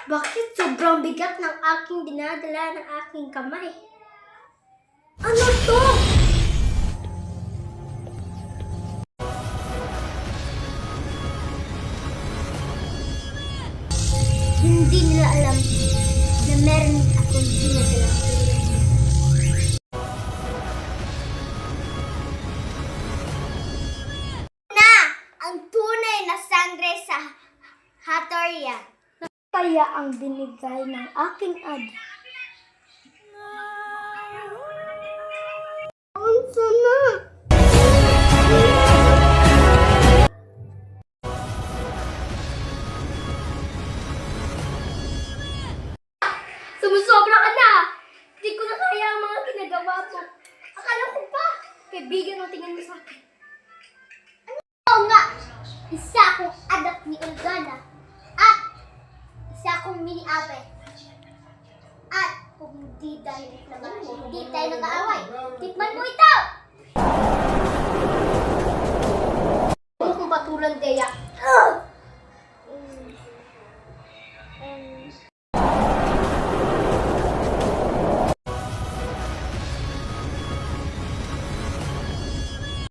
Bakit sobrang bigat ng aking dinadala ng aking kamay? Ano to? Hindi nila alam na meron akong dinadalang tulong. Na ang tunay na sangre sa Hattorya. Kaya ang binigay ng aking adi. Unsa na? Sumusobra ka na! Hindi ko na kaya ang mga ginagawa mo. Akala ko pa, kaibigan ang tingin mo sa akin. Oo nga, isa akong anak ni Olgana at isa akong mini-ape. At kung hindi dahil naman mo, hindi tayo nag-aaway. Tikman mo ito! Huwag kong patulan, Deya.